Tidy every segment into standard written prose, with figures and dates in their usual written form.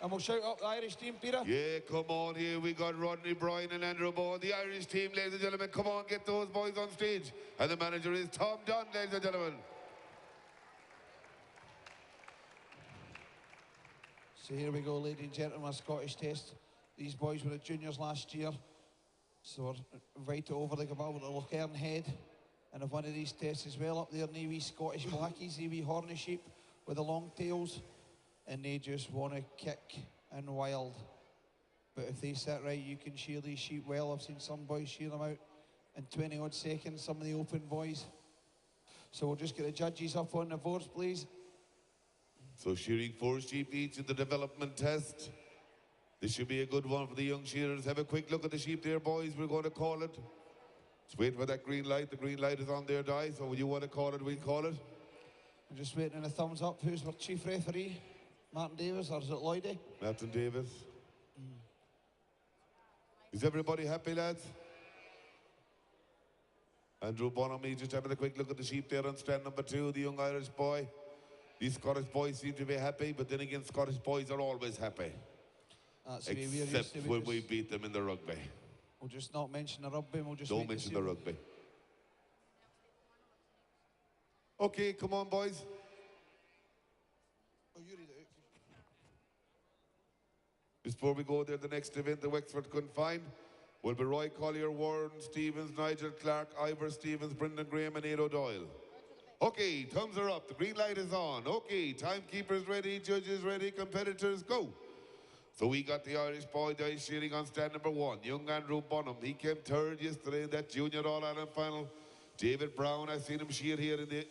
And we'll shout up the Irish team, Peter. Yeah, come on here. We got Rodney Bryan and Andrew Bowen. The Irish team, ladies and gentlemen. Come on, get those boys on stage. And the manager is Tom Dunn, ladies and gentlemen. So here we go, ladies and gentlemen, a Scottish test. These boys were at juniors last year. So we're invited over the Gabal to Lochern Head. And if one of these tests is well up there, wee Scottish blackies, the wee horny sheep with the long tails. And they just want to kick and wild. But if they sit right, you can shear these sheep well. I've seen some boys shear them out in 20 odd seconds, some of the open boys. So we'll just get the judges up on the boards, please. So shearing 4 sheep each in the development test. This should be a good one for the young shearers. Have a quick look at the sheep there, boys. We're going to call it. Just wait for that green light. The green light is on there, Di. So when you want to call it, we'll call it. I'm just waiting on a thumbs up. Who's our chief referee? Martin Davis, or is it Lloydie? Martin Davis. Is everybody happy, lads? Andrew Bonham, just having a quick look at the sheep there on stand number 2, the young Irish boy. These Scottish boys seem to be happy, but then again, Scottish boys are always happy. That's except when we beat them in the rugby. We'll just not mention the rugby, we'll just don't mention the rugby. Okay, come on, boys. Oh, you read it out. Before we go there, the next event the Wexford Confined will be Roy Collier, Warren Stevens, Nigel Clark, Ivor Stevens, Brendan Graham and Ed O'Doyle. Okay, thumbs are up, the green light is on. Okay, timekeepers ready, judges ready, competitors go. So we got the Irish boy there shearing on stand number 1, young Andrew Bonham. He came 3rd yesterday in that Junior All-Ireland final. David Brown, I've seen him shear here in the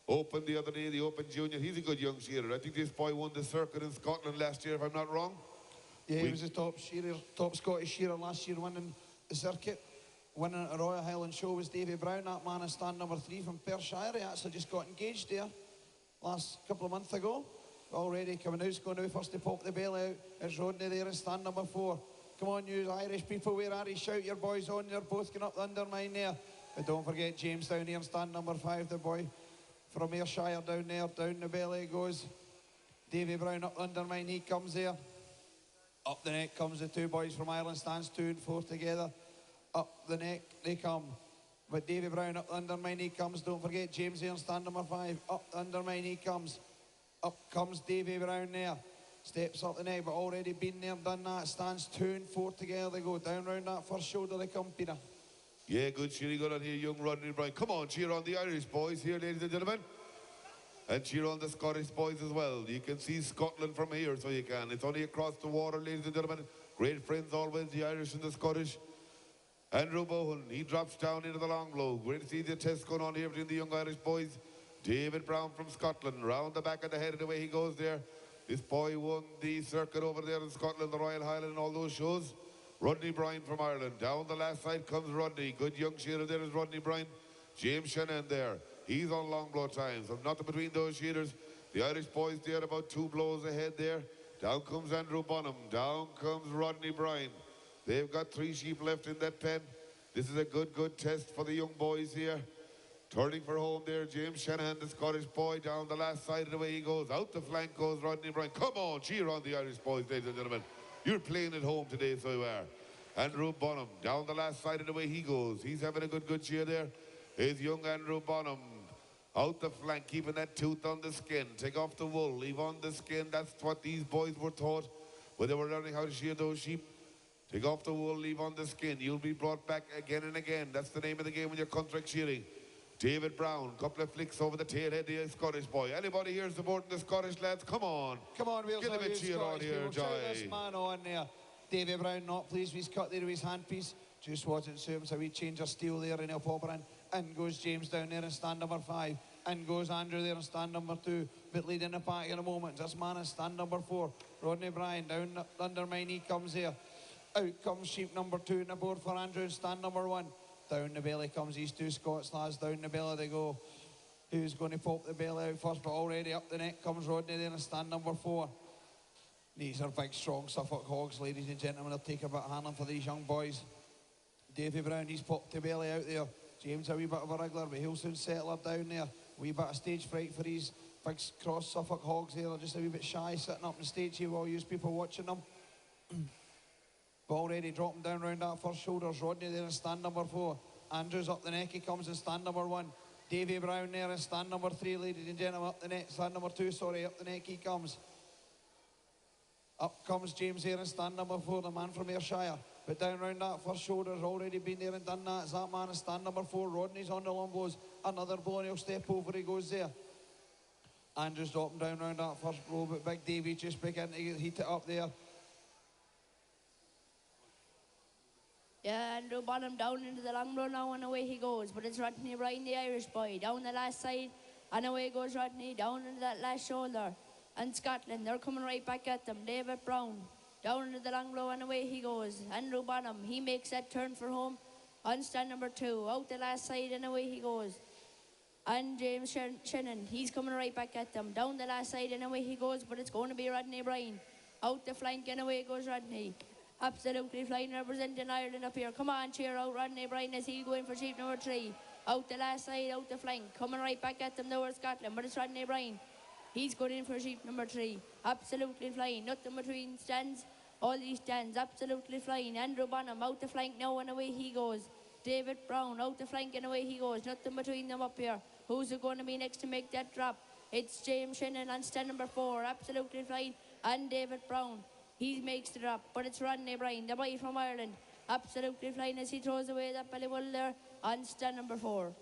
Open the other day, the Open Junior. He's a good young shearer. I think this boy won the circuit in Scotland last year, if I'm not wrong. Yeah, he was the top shearer, top Scottish shearer last year, winning the circuit. Winning at the Royal Highland Show was Davy Brown, that man in stand number 3 from Perthshire. He actually just got engaged there last couple of months ago. Already coming out, he's going out first to pop the bell out. It's Rodney there in stand number 4. Come on, you Irish people, where are you? Shout your boys on, they're both going up the undermine there. But don't forget James down here in stand number 5, the boy from Ayrshire down there, down the belly goes. Davy Brown up the undermine, he comes there. Up the neck comes the 2 boys from Ireland, stands 2 and 4 together. Up the neck they come. But Davy Brown up the undermine, he comes. Don't forget James here in stand number 5. Up the undermine, he comes. Up comes Davy Brown there. Steps up the neck, but already been there, done that. Stands 2 and 4 together. They go down round that first shoulder, they come, Peter. Yeah, good cheering going on here, young Rodney Bryan. Come on, cheer on the Irish boys here, ladies and gentlemen. And cheer on the Scottish boys as well. You can see Scotland from here, so you can. It's only across the water, ladies and gentlemen. Great friends always, the Irish and the Scottish. Andrew Bowen, he drops down into the long blow. Great to see the test going on here between the young Irish boys. David Brown from Scotland, round the back of the head and away he goes there. This boy won the circuit over there in Scotland, the Royal Highland and all those shows. Rodney Bryan from Ireland. Down the last side comes Rodney. Good young shearer there is Rodney Bryan. James Shannon there. He's on long blow time. So nothing between those shearers. The Irish boys there about 2 blows ahead there. Down comes Andrew Bonham. Down comes Rodney Bryan. They've got 3 sheep left in that pen. This is a good test for the young boys here. Turning for home there, James Shanahan, the Scottish boy, down the last side of the way he goes. Out the flank goes Rodney Bryan. Come on, cheer on the Irish boys, ladies and gentlemen. You're playing at home today, so you are. Andrew Bonham, down the last side of the way he goes. He's having a good cheer there. Is young Andrew Bonham. Out the flank, keeping that tooth on the skin. Take off the wool, leave on the skin. That's what these boys were taught when they were learning how to shear those sheep. Take off the wool, leave on the skin. You'll be brought back again and again. That's the name of the game when you're contract shearing. David Brown, couple of flicks over the tail head, the Scottish boy. Anybody here supporting the Scottish lads? Come on. Come on, we'll get them a cheer on here, Jai. This man on there. David Brown not pleased with his cut there with his handpiece. Just wasn't suiting, so we change our steel there and he'll pop her in. In goes James down there in stand number 5. In goes Andrew there in stand number 2. But leading the pack in a moment. This man in stand number 4. Rodney Bryan down the undermine, he comes there. Out comes sheep number 2 in the board for Andrew in stand number 1. Down the belly comes these 2 Scots lads. Down the belly they go. Who's going to pop the belly out first? But already up the neck comes Rodney there in stand number 4. These are big, strong Suffolk hogs, ladies and gentlemen. They'll take a bit of handling for these young boys. Davy Brown, he's popped the belly out there. James a wee bit of a wriggler, but he'll soon settle her down there. A wee bit of stage fright for his big cross Suffolk hogs there. They're just a wee bit shy sitting up on the stage here while you people watching them. But already dropping down round that first shoulders. Rodney there in stand number 4. Andrews up the neck, he comes in stand number 1. Davy Brown there in stand number 3, ladies and gentlemen, up the neck, stand number 2, sorry, up the neck he comes. Up comes James here in stand number 4, the man from Ayrshire. But down round that first shoulder's already been there and done that. It's that man in stand number 4. Rodney's on the long blows. Another blow and he'll step over, he goes there. Andrews dropping down round that first blow, but Big Davy just beginning to heat it up there. Yeah, Andrew Bonham down into the long blow now and away he goes. But it's Rodney Bryan, the Irish boy, down the last side. And away goes Rodney, down into that last shoulder. And Scotland, they're coming right back at them. David Brown, down into the long blow and away he goes. Andrew Bonham, he makes that turn for home on stand number 2. Out the last side and away he goes. And James Shannon, he's coming right back at them. Down the last side and away he goes. But it's going to be Rodney Bryan. Out the flank and away goes Rodney. Absolutely flying, representing Ireland up here. Come on, cheer out Rodney Bryan as he'll go in for sheep number 3. Out the last side, out the flank. Coming right back at them now with Scotland. But it's Rodney Bryan. He's going in for sheep number 3. Absolutely flying. Nothing between stands. All these stands absolutely flying. Andrew Bonham out the flank now and away he goes. David Brown out the flank and away he goes. Nothing between them up here. Who's it going to be next to make that drop? It's James Shannon on stand number 4. Absolutely flying. And David Brown. He makes the drop, but it's Rodney Bryan, the boy from Ireland. Absolutely flying as he throws away that belly wool there on stand number 4.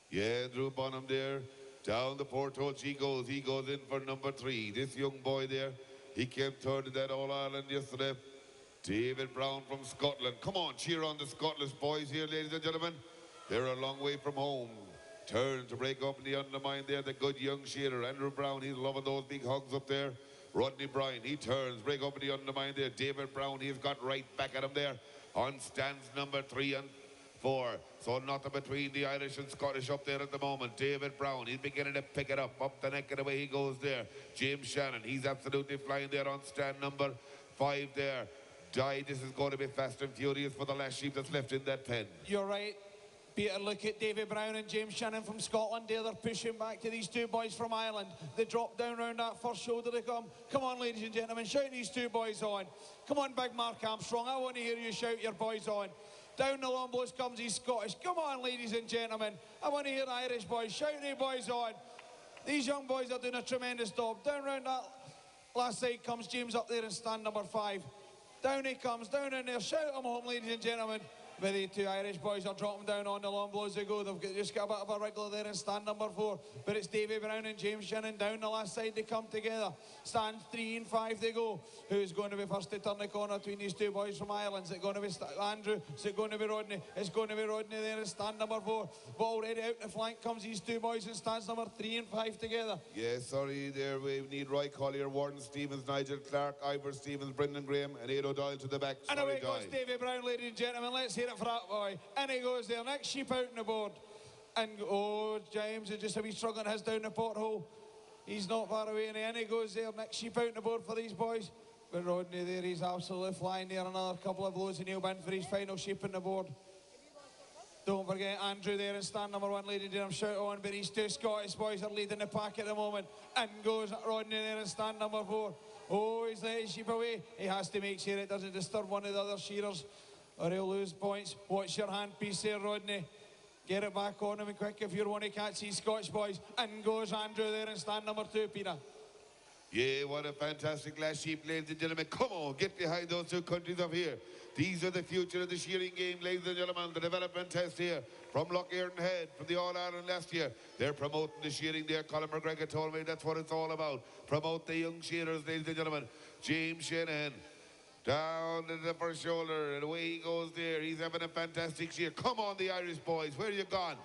Yeah, Drew Bonham there. Down the porthole he goes. He goes in for number 3. This young boy there, he came third in that All-Ireland yesterday. David Brown from Scotland. Come on, cheer on the Scottish boys here, ladies and gentlemen. They're a long way from home. Turn to break up in the undermine there, the good young shearer. Andrew Brown, he's loving those big hogs up there. Rodney Bryan, he turns, break up in the undermine there. David Brown, he's got right back at him there on stands number 3 and 4. So nothing between the Irish and Scottish up there at the moment. David Brown, he's beginning to pick it up the neck and away he goes there. James Shannon, he's absolutely flying there on stand number 5 there. This is going to be fast and furious for the last sheep that's left in that pen. You're right. Peter, look at David Brown and James Shannon from Scotland there. They're pushing back to these two boys from Ireland. They drop down round that first shoulder they come. Come on, ladies and gentlemen, shout these two boys on. Come on, big Mark Armstrong. I want to hear you shout your boys on. Down the long blows comes these Scottish. Come on, ladies and gentlemen. I want to hear Irish boys. Shout these boys on. These young boys are doing a tremendous job. Down round that last side comes James up there in stand number 5. Down he comes, down in there. Shout them home, ladies and gentlemen. But the two Irish boys are dropping down on the long blows they go. They've just got a bit of a wriggler there in stand number 4. But it's Davy Brown and James Shannon down the last side. They come together. Stands 3 and 5 they go. Who's going to be first to turn the corner between these two boys from Ireland? Is it going to be Andrew? Is it going to be Rodney? It's going to be Rodney there in stand number 4. But already out the flank comes these two boys in stands number 3 and 5 together. Yeah, sorry there. We need Roy Collier, Warden Stevens, Nigel Clark, Ivor Stevens, Brendan Graham, and Aidan O'Doyle to the back. And sorry, away goes Davy Brown, ladies and gentlemen. Let's hear it for that boy. And he goes there. Next sheep out on the board. And oh, James is just a wee struggling his down the porthole. He's not far away. And he goes there. Next sheep out on the board for these boys. But Rodney there, he's absolutely flying there. Another couple of blows and he'll win for his final sheep on the board. Don't forget Andrew there in stand number 1, ladies and gentlemen. Shout on. But these two Scottish boys are leading the pack at the moment. And goes Rodney there in stand number 4. Oh, he's let his sheep away. He has to make sure it doesn't disturb one of the other shearers, or he'll lose points. Watch your handpiece there, Rodney. Get it back on him quick if you want to catch these Scotch boys. And goes Andrew there in stand number 2, Peter. Yeah, what a fantastic last sheep, ladies and gentlemen. Come on, get behind those two countries up here. These are the future of the shearing game, ladies and gentlemen. The development test here from Loughearn Head, from the All-Ireland last year. They're promoting the shearing there. Colin McGregor told me that's what it's all about. Promote the young shearers, ladies and gentlemen. James Shannon. Down to the first shoulder, and away he goes there. He's having a fantastic shear. Come on, the Irish boys. Where are you gone?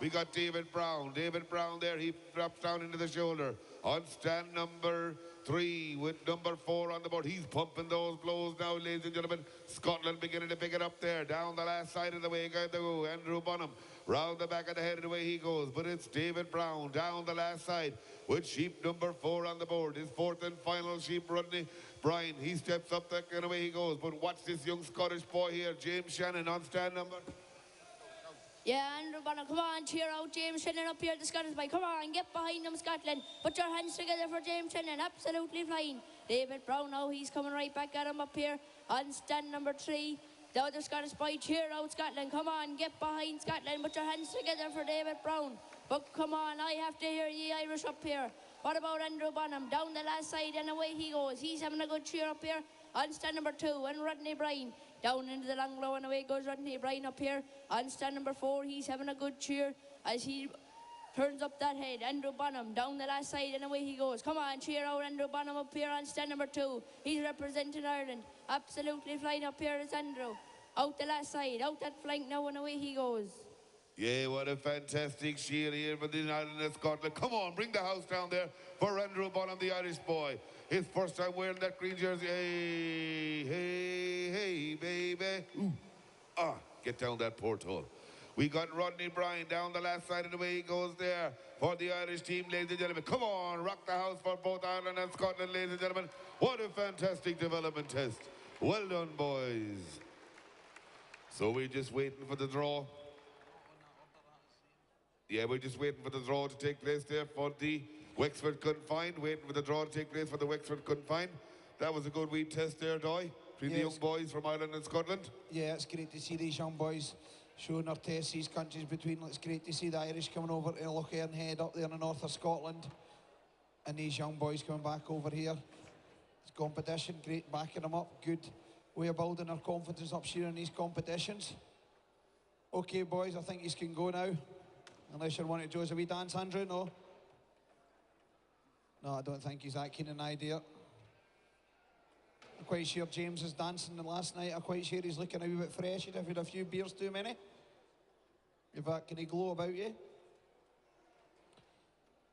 We got David Brown. David Brown there. He drops down into the shoulder. On stand number 3 with number 4 on the board. He's pumping those blows now, ladies and gentlemen. Scotland beginning to pick it up there. Down the last side of the way go Andrew Bonham. Round the back of the head and away he goes. But it's David Brown down the last side with sheep number 4 on the board. His 4th and final sheep, Rodney Bryan. He steps up there and away he goes. But watch this young Scottish boy here, James Shannon, on stand number. Yeah, Andrew Bonham, come on, cheer out James Shannon up here, the Scottish boy. Come on, get behind them, Scotland. Put your hands together for James Shannon, absolutely flying. David Brown now, he's coming right back at him up here on stand number 3. The other Scottish boy, cheer out Scotland. Come on, get behind Scotland. Put your hands together for David Brown. But come on, I have to hear the Irish up here. What about Andrew Bonham? Down the last side and away he goes. He's having a good cheer up here on stand number 2. And Rodney Bryan down into the long low and away goes Rodney Bryan up here on stand number 4. He's having a good cheer as he turns up that head. Andrew Bonham down the last side and away he goes. Come on, cheer out Andrew Bonham up here on stand number 2. He's representing Ireland. Absolutely flying up here is Andrew. Out the last side, out that flank now and away he goes. Yeah, what a fantastic sheer here for the Ireland and Scotland. Come on, bring the house down there for Andrew Bonham, the Irish boy. His first time wearing that green jersey. Hey, hey, hey, baby. Ooh. Ah, get down that porthole. We got Rodney Bryan down the last side of the way he goes there for the Irish team, ladies and gentlemen. Come on, rock the house for both Ireland and Scotland, ladies and gentlemen. What a fantastic development test. Well done, boys. So we're just waiting for the draw. Yeah, we're just waiting for the draw to take place there for the Wexford Confined. Waiting for the draw to take place for the Wexford Confined. That was a good wee test there, Doy. Between the young boys from Ireland and Scotland. Yeah, it's great to see these young boys showing their tests, these countries between. It's great to see the Irish coming over to Lochern Head up there in the north of Scotland. And these young boys coming back over here. It's competition, great backing them up. Good way of building their confidence up here in these competitions. Okay, boys, I think you can go now. Unless you want to do us a wee dance, Andrew, no? No, I don't think he's that keen an idea. I'm quite sure James was dancing last night. I'm quite sure he's looking a wee bit fresh. He'd have had a few beers too many. You've got, can he glow about you?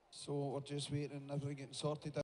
So we're just waiting, everything getting sorted out.